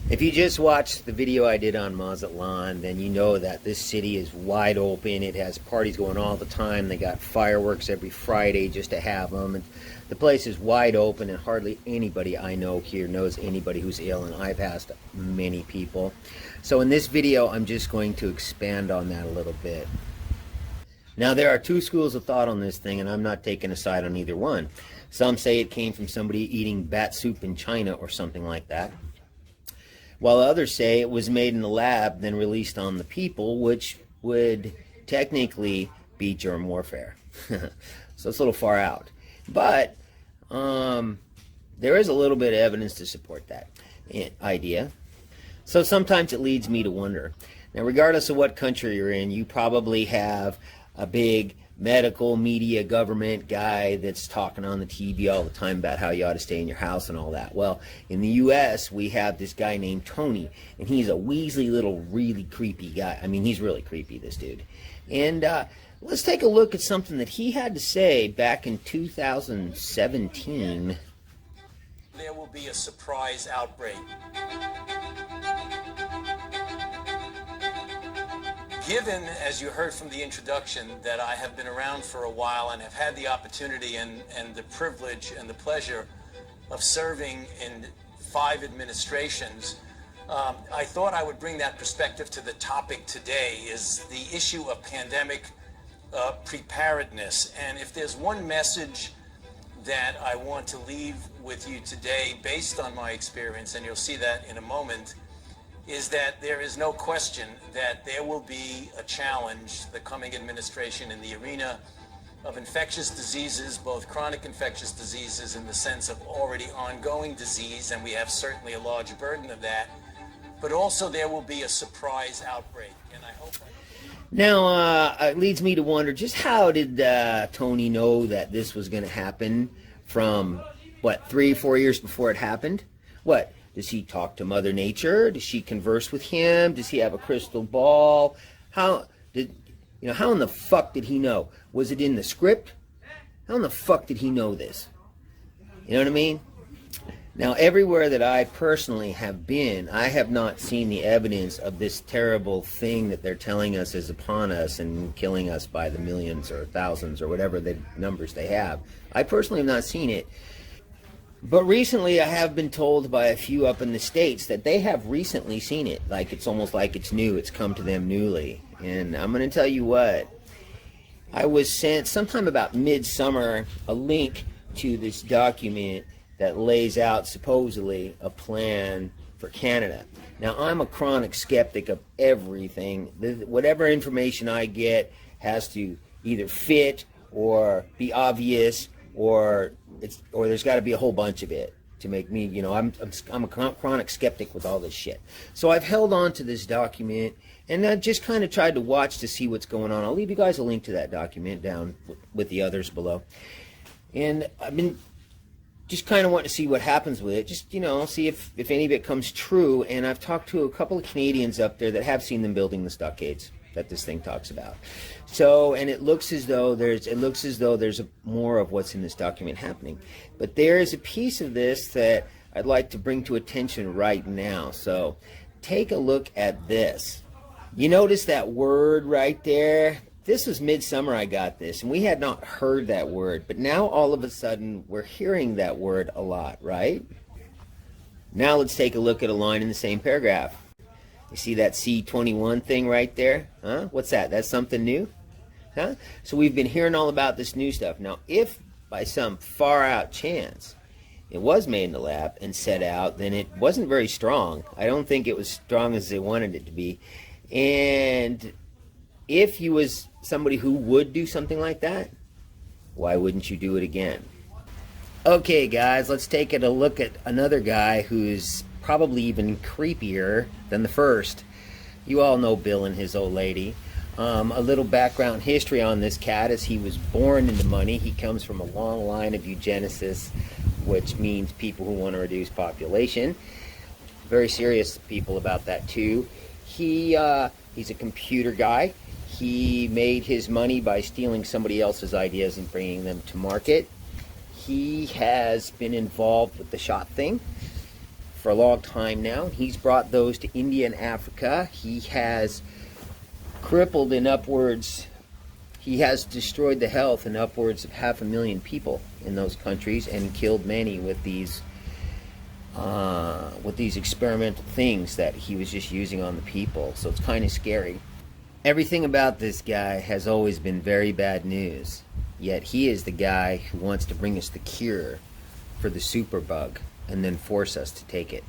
If you just watched the video I did on Mazatlan, then you know that this city is wide open. It has parties going all the time. They got fireworks every Friday just to have them. And the place is wide open, and hardly anybody I know here knows anybody who's ill, and I've asked many people. So in this video, I'm just going to expand on that a little bit. Now, there are two schools of thought on this thing, and I'm not taking a side on either one. Some say it came from somebody eating bat soup in China or something like that, while others say it was made in the lab, then released on the people, which would technically be germ warfare. So it's a little far out. But there is a little bit of evidence to support that idea. So sometimes it leads me to wonder. Now, regardless of what country you're in, you probably have a big medical media government guy that's talking on the TV all the time about how you ought to stay in your house and all that. Well, in the US, we have this guy named Tony, and he's a weaselly little really creepy guy. I mean, he's really creepy, this dude. And let's take a look at something that he had to say back in 2017. There will be a surprise outbreak. Given, as you heard from the introduction, that I have been around for a while and have had the opportunity and the privilege and the pleasure of serving in 5 administrations, I thought I would bring that perspective to the topic today, is the issue of pandemic preparedness. And if there's one message that I want to leave with you today based on my experience, and you'll see that in a moment, is that there is no question that there will be a challenge, the coming administration, in the arena of infectious diseases, both chronic infectious diseases in the sense of already ongoing disease, and we have certainly a large burden of that, but also there will be a surprise outbreak. And I hope... Now, it leads me to wonder, just how did Tony know that this was going to happen from, what, 3-4 years before it happened? What? Does he talk to Mother Nature? Does she converse with him? Does he have a crystal ball? How in the fuck did he know? Was it in the script? How in the fuck did he know this? You know what I mean? Now, everywhere that I personally have been, I have not seen the evidence of this terrible thing that they're telling us is upon us and killing us by the millions or thousands or whatever the numbers they have. I personally have not seen it. But recently I have been told by a few up in the States that they have recently seen it. Like, it's almost like it's new. It's come to them newly. And I'm going to tell you what. I was sent sometime about midsummer a link to this document that lays out supposedly a plan for Canada. Now, I'm a chronic skeptic of everything. Whatever information I get has to either fit or be obvious, or there's got to be a whole bunch of it to make me, I'm a chronic skeptic with all this shit. So I've held on to this document, and I just kind of tried to watch to see what's going on. I'll leave you guys a link to that document down with the others below. And I've been just kind of wanting to see what happens with it, just, see if any of it comes true. And I've talked to a couple of Canadians up there that have seen them building the stockades that this thing talks about. So, and it looks as though there's more of what's in this document happening. But there is a piece of this that I'd like to bring to attention right now. So, take a look at this. You notice that word right there? This was midsummer I got this, and we had not heard that word. But now all of a sudden we're hearing that word a lot, right? Now let's take a look at a line in the same paragraph. You see that C21 thing right there? Huh? What's that? That's something new? Huh? So we've been hearing all about this new stuff. Now, if by some far out chance it was made in the lab and set out, then it wasn't very strong. I don't think it was strong as they wanted it to be. And if you was somebody who would do something like that, why wouldn't you do it again? Okay, guys, let's take a look at another guy who's probably even creepier than the first. You all know Bill and his old lady. A little background history on this cat is he was born into money. He comes from a long line of eugenicists, which means people who want to reduce population. Very serious people about that too. He's a computer guy. He made his money by stealing somebody else's ideas and bringing them to market. He has been involved with the shot thing for a long time now. He's brought those to India and Africa. He has crippled in upwards, he has destroyed the health in upwards of 500,000 people in those countries and killed many with these experimental things that he was just using on the people. So it's kind of scary. Everything about this guy has always been very bad news, yet he is the guy who wants to bring us the cure for the superbug and then force us to take it.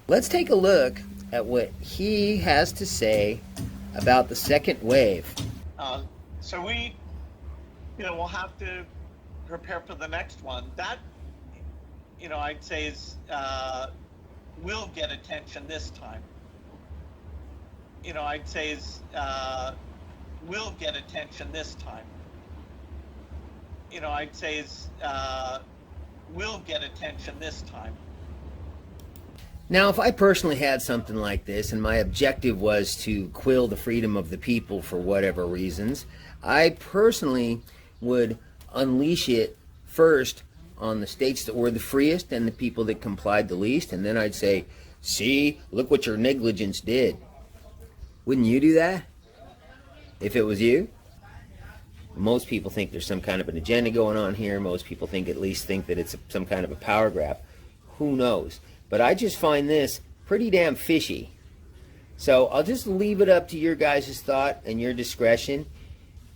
Let's take a look at what he has to say about the second wave. So we, we'll have to prepare for the next one. That, I'd say is, will get attention this time. I'd say is, will get attention this time. I'd say is, will get attention this time. Now, if I personally had something like this and my objective was to quill the freedom of the people for whatever reasons, I personally would unleash it first on the states that were the freest and the people that complied the least, and then I'd say, see, look what your negligence did. Wouldn't you do that if it was you? Most people think there's some kind of an agenda going on here. Most people at least think that it's some kind of a power grab. Who knows? But I just find this pretty damn fishy. So I'll just leave it up to your guys' thought and your discretion.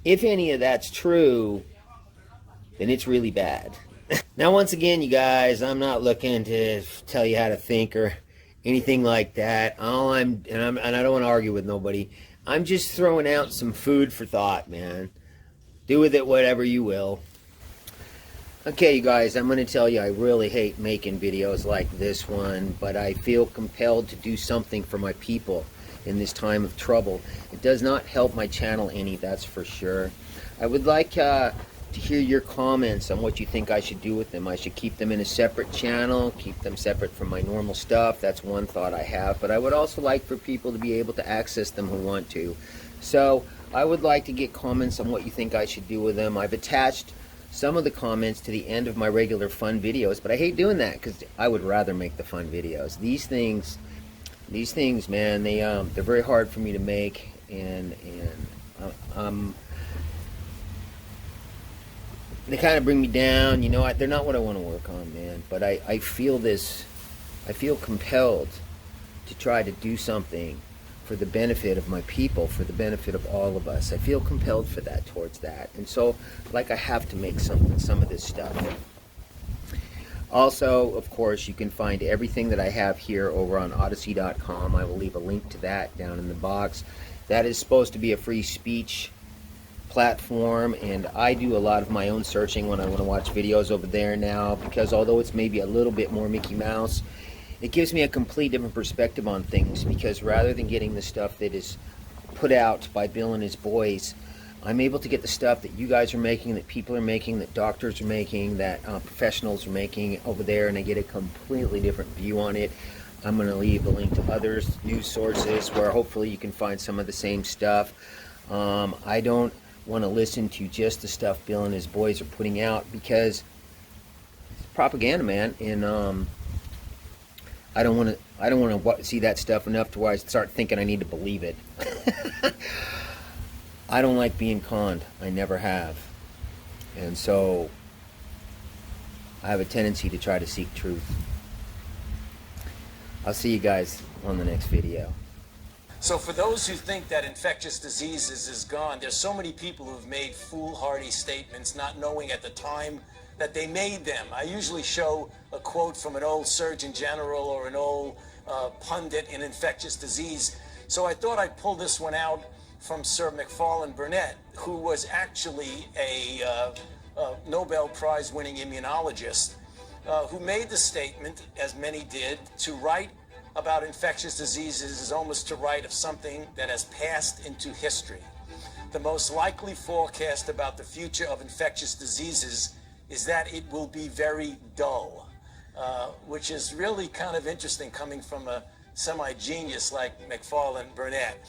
If any of that's true, then it's really bad. Now, once again, you guys, I'm not looking to tell you how to think or anything like that. And I don't want to argue with nobody. I'm just throwing out some food for thought, man. Do with it whatever you will. Okay, you guys, I'm going to tell you I really hate making videos like this one, but I feel compelled to do something for my people in this time of trouble. It does not help my channel any, that's for sure. I would like to hear your comments on what you think I should do with them. I should keep them in a separate channel, keep them separate from my normal stuff. That's one thought I have, but I would also like for people to be able to access them who want to. So I would like to get comments on what you think I should do with them. I've attached some of the comments to the end of my regular fun videos, but I hate doing that because I would rather make the fun videos. These things, man, they're very hard for me to make, and they kind of bring me down. They're not what I want to work on, man. But I feel compelled to try to do something for the benefit of my people, for the benefit of all of us. I feel compelled for that, towards that. And so, like, I have to make some of this stuff. Also, of course, you can find everything that I have here over on Odysee.com. I will leave a link to that down in the box. That is supposed to be a free speech platform, and I do a lot of my own searching when I want to watch videos over there now, because although it's maybe a little bit more Mickey Mouse, it gives me a complete different perspective on things, because rather than getting the stuff that is put out by Bill and his boys, I'm able to get the stuff that you guys are making, that people are making, that doctors are making, that professionals are making over there, and I get a completely different view on it. I'm going to leave a link to other news sources where hopefully you can find some of the same stuff. I don't want to listen to just the stuff Bill and his boys are putting out, because it's propaganda, man, and I don't want to see that stuff enough to where I start thinking I need to believe it. I don't like being conned. I never have. And so I have a tendency to try to seek truth. I'll see you guys on the next video. So for those who think that infectious diseases is gone, there's so many people who've made foolhardy statements not knowing at the time that they made them. I usually show a quote from an old Surgeon General or an old pundit in infectious disease. So I thought I'd pull this one out from Sir Macfarlane Burnet, who was actually a Nobel Prize winning immunologist, who made the statement, as many did, to write about infectious diseases is almost to write of something that has passed into history. The most likely forecast about the future of infectious diseases is that it will be very dull, which is really kind of interesting coming from a semi-genius like Macfarlane Burnet.